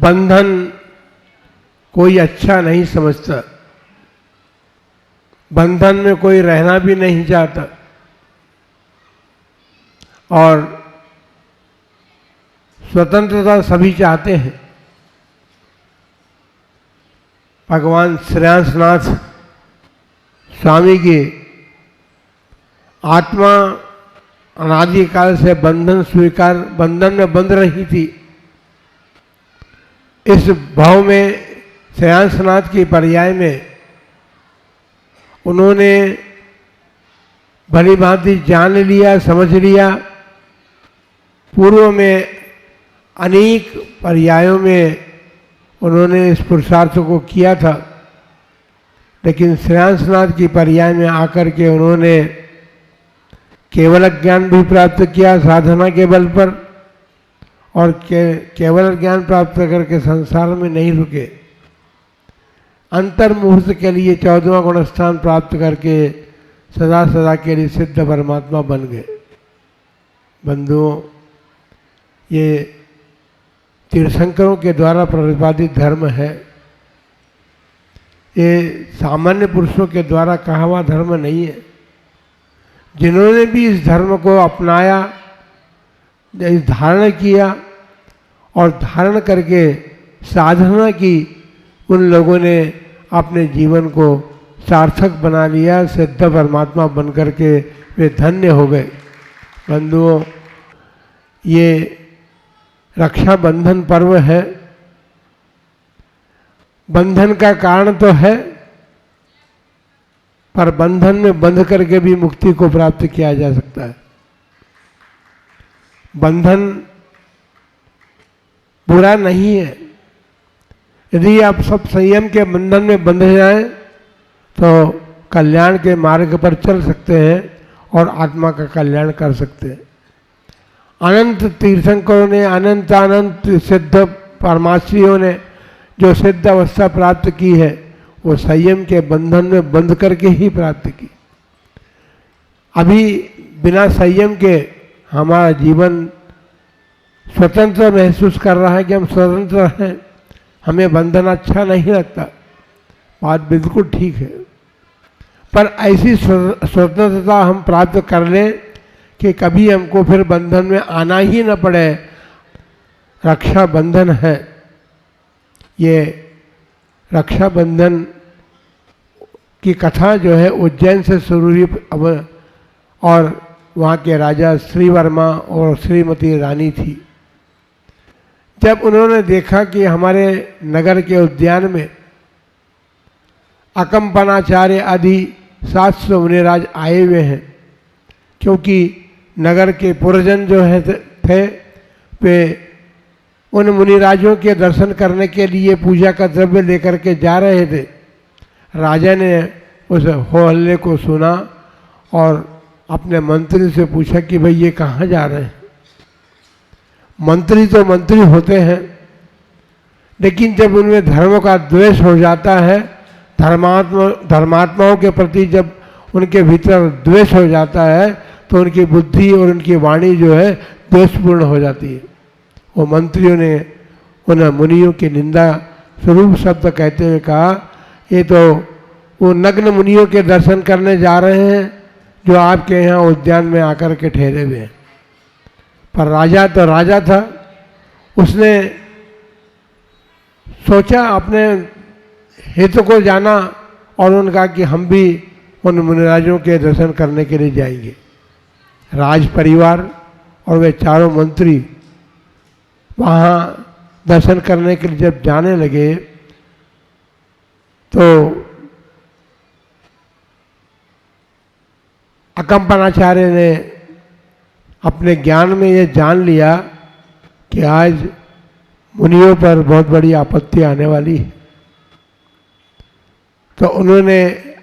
बंधन कोई अच्छा नहीं समझता, बंधन में कोई रहना भी नहीं चाहता और स्वतंत्रता सभी चाहते हैं। भगवान श्रेयांसनाथ स्वामी की आत्मा अनादिकाल से बंधन में बंध रही थी। इस भाव में श्रेयांसनाथ की पर्याय में उन्होंने भली भांति जान लिया, समझ लिया। पूर्व में अनेक पर्यायों में उन्होंने इस पुरुषार्थ को किया था, लेकिन श्रेयांसनाथ की पर्याय में आकर के उन्होंने केवल ज्ञान भी प्राप्त किया साधना के बल पर, और केवल ज्ञान प्राप्त करके संसार में नहीं रुके, अंतर मुहूर्त के लिए 14वां गुण स्थान प्राप्त करके सदा सदा के लिए सिद्ध परमात्मा बन गए। बंधुओं, ये तीर्थंकरों के द्वारा प्रतिपादित धर्म है। ये सामान्य पुरुषों के द्वारा कहा हुआ धर्म नहीं है। जिन्होंने भी इस धर्म को अपनाया, इस धारण किया और धारण करके साधना की, उन लोगों ने अपने जीवन को सार्थक बना लिया, सिद्ध परमात्मा बन करके वे धन्य हो गए। बंधुओं, ये रक्षाबंधन पर्व है। बंधन का कारण तो है, पर बंधन में बंध करके भी मुक्ति को प्राप्त किया जा सकता है। बंधन बुरा नहीं है। यदि आप सब संयम के बंधन में बंध जाएं तो कल्याण के मार्ग पर चल सकते हैं और आत्मा का कल्याण कर सकते हैं। अनंत तीर्थंकरों ने, अनंत सिद्ध परमात्मियों ने जो सिद्ध अवस्था प्राप्त की है, वो संयम के बंधन में बंध करके ही प्राप्त की। अभी बिना संयम के हमारा जीवन स्वतंत्र महसूस कर रहा है कि हम स्वतंत्र हैं, हमें बंधन अच्छा नहीं लगता। बात बिल्कुल ठीक है, पर ऐसी स्वतंत्रता हम प्राप्त कर लें कि कभी हमको फिर बंधन में आना ही न पड़े। रक्षाबंधन है, ये रक्षाबंधन की कथा जो है उज्जैन से शुरू हुई और वहाँ के राजा श्रीवर्मा और श्रीमती रानी थी। जब उन्होंने देखा कि हमारे नगर के उद्यान में अकंपनाचार्य आदि 700 मुनिराज आए हुए हैं, क्योंकि नगर के पुरजन जो है थे वे उन मुनिराजों के दर्शन करने के लिए पूजा का द्रव्य लेकर के जा रहे थे। राजा ने उस हो हल्ले को सुना और अपने मंत्री से पूछा कि भाई ये कहाँ जा रहे हैं। मंत्री तो मंत्री होते हैं, लेकिन जब उनमें धर्म का द्वेष हो जाता है, धर्मात्माओं के प्रति जब उनके भीतर द्वेष हो जाता है, तो उनकी बुद्धि और उनकी वाणी जो है द्वेषपूर्ण हो जाती है। वो मंत्रियों ने उन मुनियों की निंदा स्वरूप शब्द कहते हुए कहा, ये तो वो नग्न मुनियों के दर्शन करने जा रहे हैं जो आपके यहाँ उद्यान में आकर के ठहरे हुए हैं। पर राजा तो राजा था, उसने सोचा अपने हित को जाना और उन्होंने कहा कि हम भी उन मुनिराजों के दर्शन करने के लिए जाएंगे। राज परिवार और वे चारों मंत्री वहाँ दर्शन करने के लिए जब जाने लगे तो अकंपनाचार्य ने अपने ज्ञान में ये जान लिया कि आज मुनियों पर बहुत बड़ी आपत्ति आने वाली है। तो उन्होंने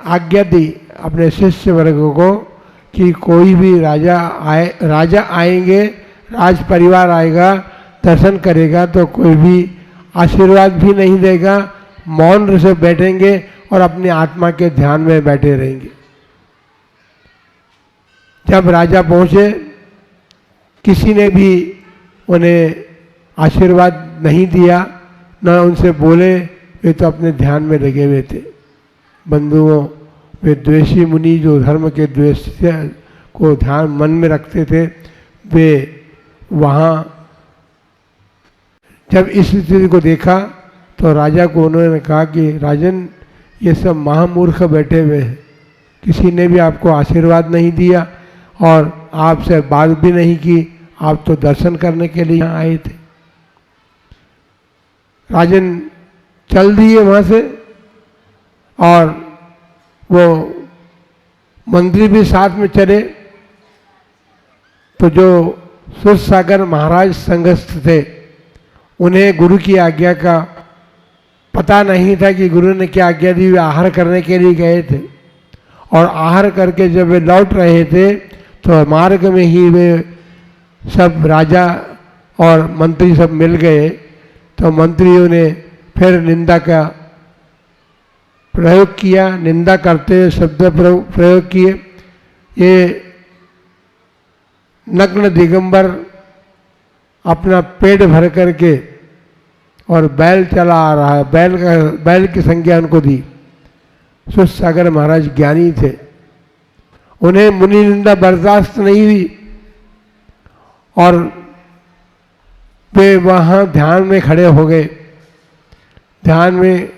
आज्ञा दी अपने शिष्य वर्ग को कि कोई भी राजा आएंगे, राज परिवार आएगा, दर्शन करेगा, तो कोई भी आशीर्वाद भी नहीं देगा, मौन से बैठेंगे और अपनी आत्मा के ध्यान में बैठे रहेंगे। जब राजा पहुँचे, किसी ने भी उन्हें आशीर्वाद नहीं दिया, न उनसे बोले, वे तो अपने ध्यान में लगे हुए थे। बंधुओं, वे द्वेषी मुनि जो धर्म के द्वेष को ध्यान मन में रखते थे, वे वहाँ जब इस स्थिति को देखा तो राजा को उन्होंने कहा कि राजन, ये सब महामूर्ख बैठे हुए हैं, किसी ने भी आपको आशीर्वाद नहीं दिया और आपसे बात भी नहीं की, आप तो दर्शन करने के लिए यहाँ आए थे। राजन चल दिए वहाँ से और वो मंत्री भी साथ में चले। तो जो सूरसागर महाराज संघस्थ थे, उन्हें गुरु की आज्ञा का पता नहीं था कि गुरु ने क्या आज्ञा दी। वे आहार करने के लिए गए थे और आहार करके जब वे लौट रहे थे तो मार्ग में ही वे सब राजा और मंत्री सब मिल गए। तो मंत्रियों ने फिर निंदा का प्रयोग किया, निंदा करते हुए शब्द प्रयोग किए। ये नग्न दिगंबर अपना पेट भर करके और बैल चला आ रहा है, बैल की संज्ञा उनको दी। सूरसागर महाराज ज्ञानी थे, उन्हें मुनि निंदा बर्दाश्त नहीं हुई और वे वहाँ ध्यान में खड़े हो गए। ध्यान में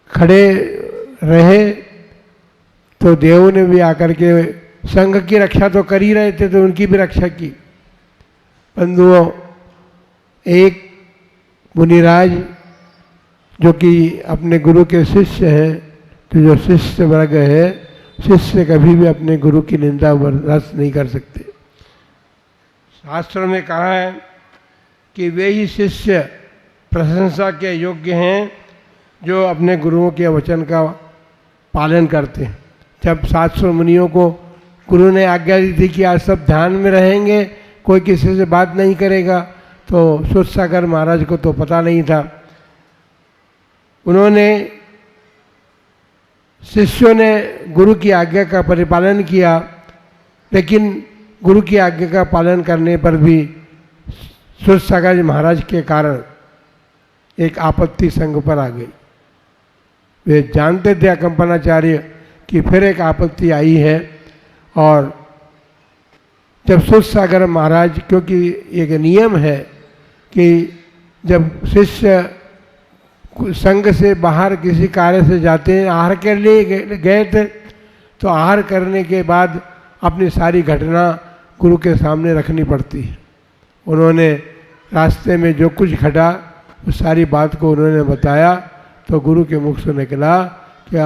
खड़े रहे तो देवों ने भी आकर के संघ की रक्षा तो कर ही रहे थे, तो उनकी भी रक्षा की। बंधुओं, एक मुनिराज जो कि अपने गुरु के शिष्य हैं, तो जो शिष्य वर्ग है, शिष्य कभी भी अपने गुरु की निंदा बर्दाश्त नहीं कर सकते। शास्त्र में कहा है कि वे ही शिष्य प्रशंसा के योग्य हैं जो अपने गुरुओं के वचन का पालन करते हैं। जब 700 मुनियों को गुरु ने आज्ञा दी थी कि आज सब ध्यान में रहेंगे, कोई किसी से बात नहीं करेगा, तो सूरसागर महाराज को तो पता नहीं था। उन्होंने, शिष्यों ने गुरु की आज्ञा का परिपालन किया, लेकिन गुरु की आज्ञा का पालन करने पर भी सूरसागर महाराज के कारण एक आपत्ति संघ पर आ गई। वे जानते थे अकंपनाचार्य कि फिर एक आपत्ति आई है। और जब सूरसागर महाराज, क्योंकि एक नियम है कि जब शिष्य संघ से बाहर किसी कार्य से जाते हैं, आहार के लिए गए थे, तो आहार करने के बाद अपनी सारी घटना गुरु के सामने रखनी पड़ती है। उन्होंने रास्ते में जो कुछ घटा उस सारी बात को उन्होंने बताया, तो गुरु के मुख से निकला कि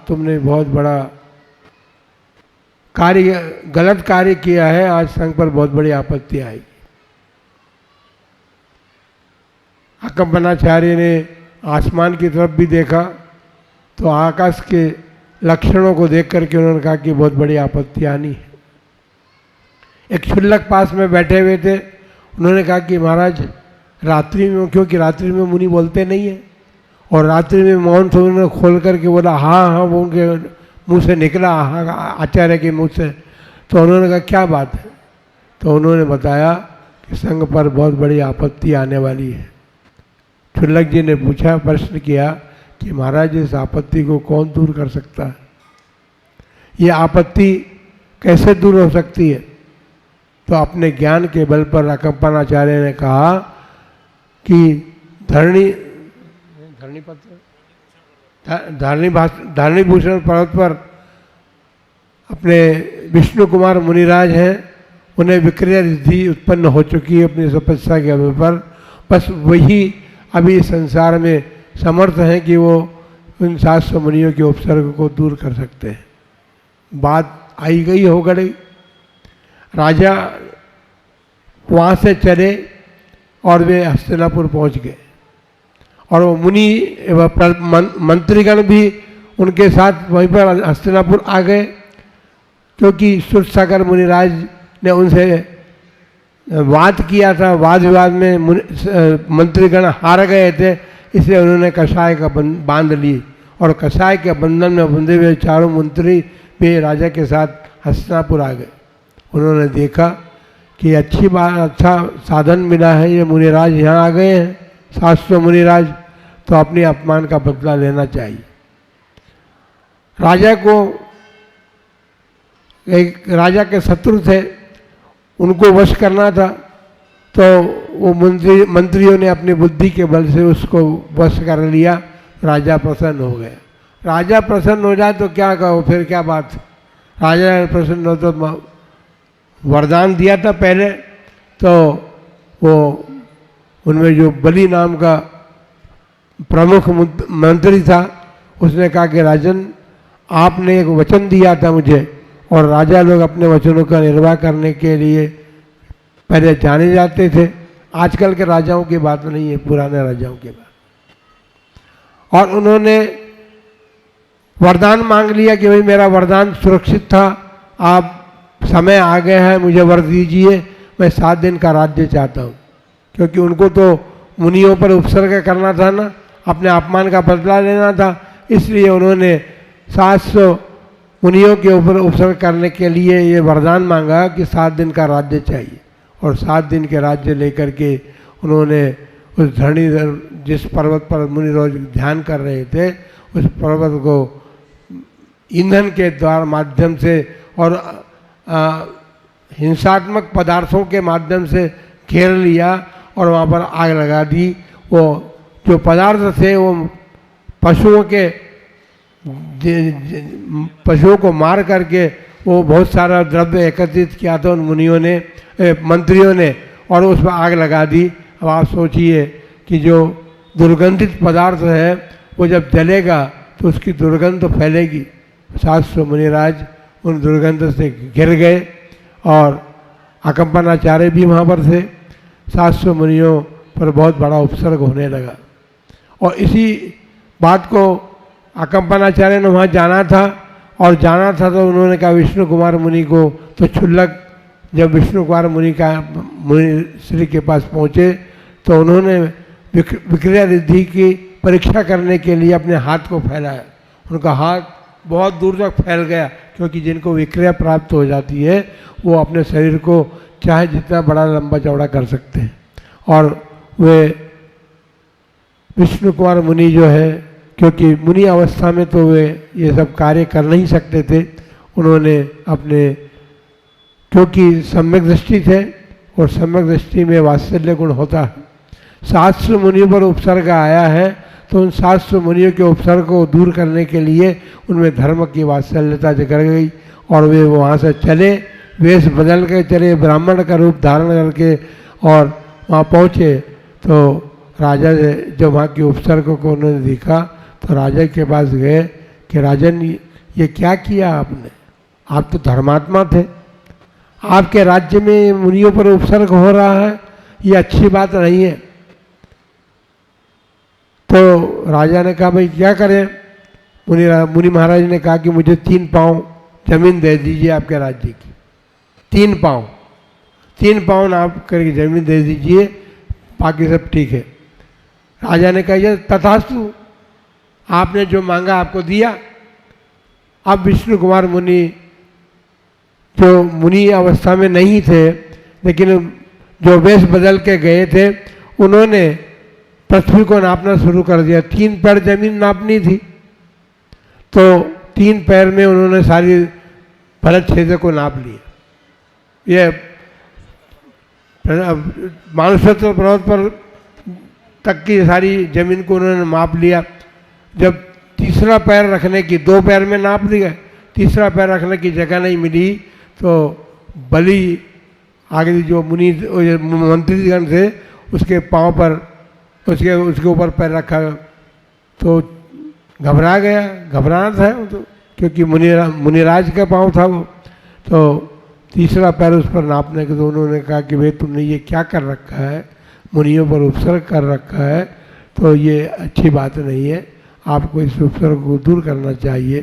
तुमने बहुत बड़ा कार्य, गलत कार्य किया है, आज संघ पर बहुत बड़ी आपत्ति आएगी। अकंपनाचार्य ने आसमान की तरफ भी देखा तो आकाश के लक्षणों को देख करके उन्होंने कहा कि बहुत बड़ी आपत्ति आनी है। एक क्षुल्लक पास में बैठे हुए थे, उन्होंने कहा कि महाराज रात्रि में, क्योंकि रात्रि में मुनि बोलते नहीं है, और रात्रि में मौन से उन्होंने खोल करके बोला हाँ हाँ, वो उनके मुंह से निकला आचार्य के मुंह से। तो उन्होंने कहा क्या बात है? तो उन्होंने बताया कि संघ पर बहुत बड़ी आपत्ति आने वाली है। क्षुल्लक जी ने पूछा, प्रश्न किया कि महाराज इस आपत्ति को कौन दूर कर सकता है? ये आपत्ति कैसे दूर हो सकती है? तो अपने ज्ञान के बल पर अकंपनाचार्य ने कहा कि धरणी भूषण पर्वत पर अपने विष्णु कुमार मुनिराज हैं, उन्हें विक्रिया रिद्धि उत्पन्न हो चुकी है अपनी तपस्या के बल पर। बस वही अभी संसार में समर्थ हैं कि वो उन 700 मुनियों के उपसर्ग को दूर कर सकते हैं। बात आई गई हो गई। राजा वहाँ से चले और वे हस्तिनापुर पहुँच गए, और वो मुनि एवं मंत्रीगण भी उनके साथ वहीं पर हस्तिनापुर आ गए, क्योंकि सूरसागर मुनिराज ने उनसे वाद किया था। वाद विवाद में मंत्रीगण हार गए थे, इसलिए उन्होंने कषाय का बांध ली, और कषाय के बंधन में बंधे हुए चारों मंत्री भी राजा के साथ हस्तिनापुर आ गए। उन्होंने देखा कि अच्छी बात, अच्छा साधन मिला है, ये मुनिराज यहाँ आ गए हैं, शास्त्र मुनिराज, तो अपने अपमान का बदला लेना चाहिए। राजा को, एक राजा के शत्रु थे, उनको वश करना था, तो वो मंत्रियों ने अपनी बुद्धि के बल से उसको वश कर लिया। राजा प्रसन्न हो गया। राजा प्रसन्न हो जाए तो क्या कहो, फिर क्या बात। राजा प्रसन्न हो तो वरदान दिया था पहले, तो वो उनमें जो बलि नाम का प्रमुख मंत्री था, उसने कहा कि राजन, आपने एक वचन दिया था मुझे, और राजा लोग अपने वचनों का निर्वाह करने के लिए पहले जाने जाते थे। आजकल के राजाओं की बात नहीं है, पुराने राजाओं की बात। और उन्होंने वरदान मांग लिया कि भाई मेरा वरदान सुरक्षित था, आप समय आ गया है, मुझे वर दीजिए, मैं 7 दिन का राज्य चाहता हूँ। क्योंकि उनको तो मुनियों पर उपसर्ग करना था ना, अपने अपमान का बदला लेना था, इसलिए उन्होंने 700 मुनियों के ऊपर उपसर्ग करने के लिए ये वरदान मांगा कि 7 दिन का राज्य चाहिए। और 7 दिन के राज्य लेकर के उन्होंने उस धरणीधर, जिस पर्वत पर मुनि रोज ध्यान कर रहे थे, उस पर्वत को ईंधन के द्वारा माध्यम से और हिंसात्मक पदार्थों के माध्यम से घेर लिया और वहाँ पर आग लगा दी। वो जो पदार्थ थे वो पशुओं को मार करके वो बहुत सारा द्रव्य एकत्रित किया था उन मुनियों ने, मंत्रियों ने, और उस पर आग लगा दी। अब आप सोचिए कि जो दुर्गंधित पदार्थ है वो जब जलेगा तो उसकी दुर्गंध तो फैलेगी। 700 मुनिराज उन दुर्गंध से घिर गए और अकंपनाचार्य भी वहाँ पर थे। 700 मुनियों पर बहुत बड़ा उपसर्ग होने लगा। और इसी बात को अकंपनाचार्य ने वहाँ जाना था, और जाना था तो उन्होंने कहा विष्णु कुमार मुनि को, तो क्षुल्लक जब विष्णु कुमार मुनि श्री के पास पहुँचे तो उन्होंने विक्रिया रिद्धि की परीक्षा करने के लिए अपने हाथ को फैलाया। उनका हाथ बहुत दूर तक फैल गया, क्योंकि जिनको विक्रिया प्राप्त हो जाती है वो अपने शरीर को चाहे जितना बड़ा लंबा चौड़ा कर सकते हैं। और वे विष्णु कुमार मुनि जो है, क्योंकि मुनि अवस्था में तो वे ये सब कार्य कर नहीं सकते थे, उन्होंने अपने, क्योंकि सम्यक दृष्टि थे और सम्यक दृष्टि में वात्सल्य गुण होता है, 700 मुनियों पर उपसर्ग आया है तो उन 700 मुनियों के उपसर्ग को दूर करने के लिए उनमें धर्म की वात्सल्यता जग गई और वे वहाँ से चले, वेश बदल के चले, ब्राह्मण का रूप धारण करके, और वहाँ पहुँचे तो राजा ने जब वहाँ के उपसर्ग को उन्होंने देखा तो राजा के पास गए कि राजन, ये क्या किया आपने? आप तो धर्मात्मा थे, आपके राज्य में मुनियों पर उपसर्ग हो रहा है, ये अच्छी बात नहीं है। तो राजा ने कहा भाई क्या करें? मुनि महाराज ने कहा कि मुझे 3 पाँव जमीन दे दीजिए आपके राज्य की, 3 पाँव आप करके जमीन दे दीजिए, बाकी सब ठीक है। राजा ने कहा ये तथास्तु, आपने जो मांगा आपको दिया। अब विष्णु कुमार मुनि जो मुनि अवस्था में नहीं थे, लेकिन जो वेश बदल के गए थे, उन्होंने पृथ्वी को नापना शुरू कर दिया। 3 पैर जमीन नापनी थी, तो 3 पैर में उन्होंने सारी भरत क्षेत्र को नाप लिया। ये मानसरोवर पर्वत पर तक की सारी जमीन को उन्होंने माप लिया। जब तीसरा पैर रखने की, 2 पैर में नाप लिया, तीसरा पैर रखने की जगह नहीं मिली तो बलि आगे जो मुनि मंत्रीगण थे उसके पांव पर, उसके ऊपर पैर रखा तो घबरा गया, घबराना था वो तो, क्योंकि मुनिराज का पांव था वो। तो तीसरा पैर उस पर नापने के तो उन्होंने कहा कि भाई तुमने ये क्या कर रखा है, मुनियों पर उपसर्ग कर रखा है, तो ये अच्छी बात नहीं है, आपको इस उपसर्ग को दूर करना चाहिए।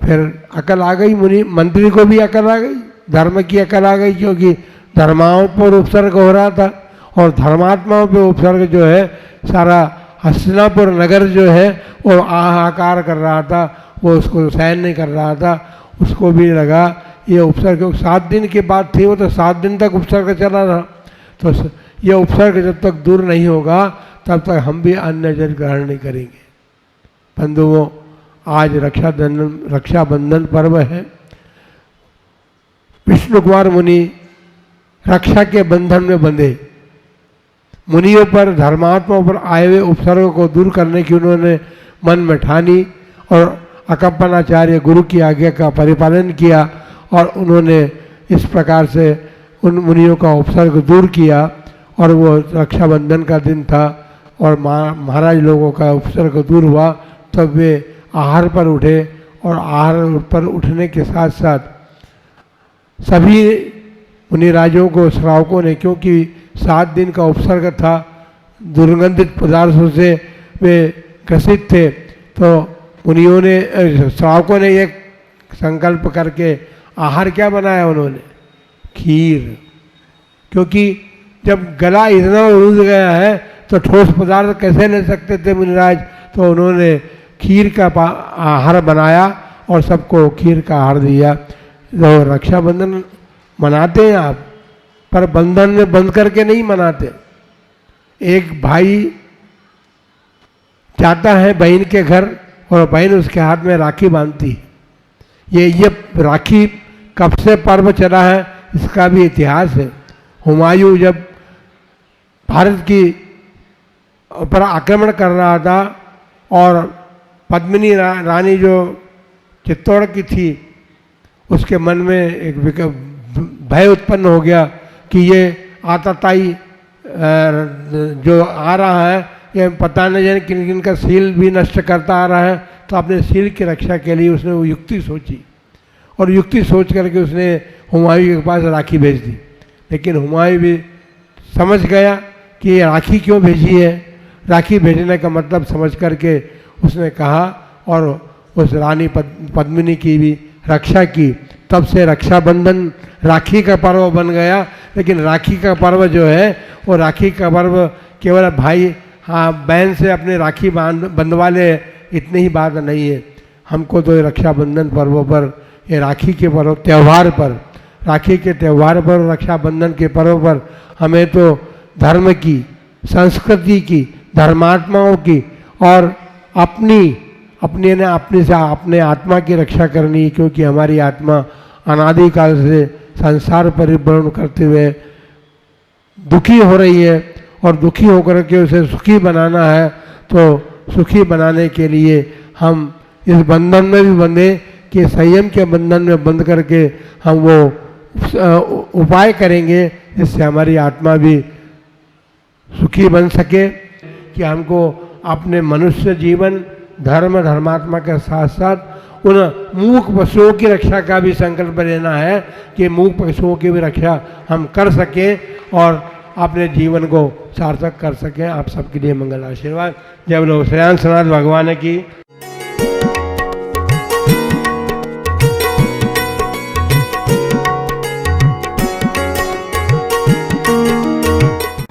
फिर अकल आ गई, मंत्री को भी अकल आ गई, धर्म की अकल आ गई, क्योंकि धर्माओं पर उपसर्ग हो रहा था और धर्मात्माओं पर उपसर्ग जो है, सारा हस्तिनापुर नगर जो है वो हाहाकार कर रहा था, वो उसको सहन नहीं कर रहा था। उसको भी लगा ये उपसर्ग 7 दिन के बाद थी, वो तो 7 दिन तक उपसर्ग चला रहा, तो ये उपसर्ग जब तक दूर नहीं होगा तब तक हम भी अन्न जल ग्रहण नहीं करेंगे। बंधुओं, आज रक्षाबंधन पर्व है। विष्णु कुमार मुनि रक्षा के बंधन में बंधे। मुनियों पर, धर्मात्माओं पर आए हुए उपसर्ग को दूर करने की उन्होंने मन में ठानी और अकम्पनाचार्य गुरु की आज्ञा का परिपालन किया और उन्होंने इस प्रकार से उन मुनियों का उपसर्ग दूर किया। और वो रक्षाबंधन का दिन था और महाराज लोगों का उपसर्ग दूर हुआ, तब वे आहार पर उठे और आहार पर उठने के साथ साथ सभी मुनिराजों को, श्रावकों ने, क्योंकि 7 दिन का उपसर्ग था, दुर्गंधित पदार्थों से वे ग्रसित थे, तो मुनियों ने, श्रावकों ने एक संकल्प करके आहार क्या बनाया उन्होंने? खीर। क्योंकि जब गला इतना रुंध गया है तो ठोस पदार्थ कैसे ले सकते थे मुनिराज, तो उन्होंने खीर का आहार बनाया और सबको खीर का आहार दिया। तो रक्षाबंधन मनाते हैं आप, पर बंधन में बंध करके नहीं मनाते। एक भाई जाता है बहन के घर और बहन उसके हाथ में राखी बांधती है। ये राखी कब से पर्व चला है इसका भी इतिहास है। हुमायूं जब भारत की पर आक्रमण कर रहा था और पद्मिनी रानी जो चित्तौड़ की थी, उसके मन में एक भय उत्पन्न हो गया कि ये आतताई जो आ रहा है, ये पता नहीं जाने किन किन का सील भी नष्ट करता आ रहा है। तो अपने सील की रक्षा के लिए उसने वो युक्ति सोची और युक्ति सोच करके उसने हुमायूं के पास राखी भेज दी। लेकिन हुमायूं भी समझ गया कि ये राखी क्यों भेजी है। राखी भेजने का मतलब समझ करके उसने कहा और उस रानी पद्मिनी की भी रक्षा की। तब से रक्षाबंधन राखी का पर्व बन गया। लेकिन राखी का पर्व जो है वो राखी का पर्व केवल भाई बहन से अपने राखी बंधवा ले, इतनी ही बात नहीं है। हमको तो रक्षाबंधन पर्व पर, ये राखी के पर्व त्यौहार पर, राखी के त्यौहार पर, रक्षाबंधन के पर्व पर हमें तो धर्म की, संस्कृति की, धर्मात्माओं की और अपने आत्मा की रक्षा करनी है। क्योंकि हमारी आत्मा अनादिकाल से संसार परिभ्रमण करते हुए दुखी हो रही है और दुखी होकर के उसे सुखी बनाना है। तो सुखी बनाने के लिए हम इस बंधन में भी बंधे कि संयम के बंधन में बंध करके हम वो उपाय करेंगे जिससे हमारी आत्मा भी सुखी बन सके। कि हमको अपने मनुष्य जीवन, धर्म, धर्मात्मा के साथ साथ उन मूक पशुओं की रक्षा का भी संकल्प लेना है कि मूक पशुओं की भी रक्षा हम कर सकें और अपने जीवन को सार्थक कर सकें। आप सबके लिए मंगल आशीर्वाद। जय बोलो श्रेयांश नाथ भगवान की।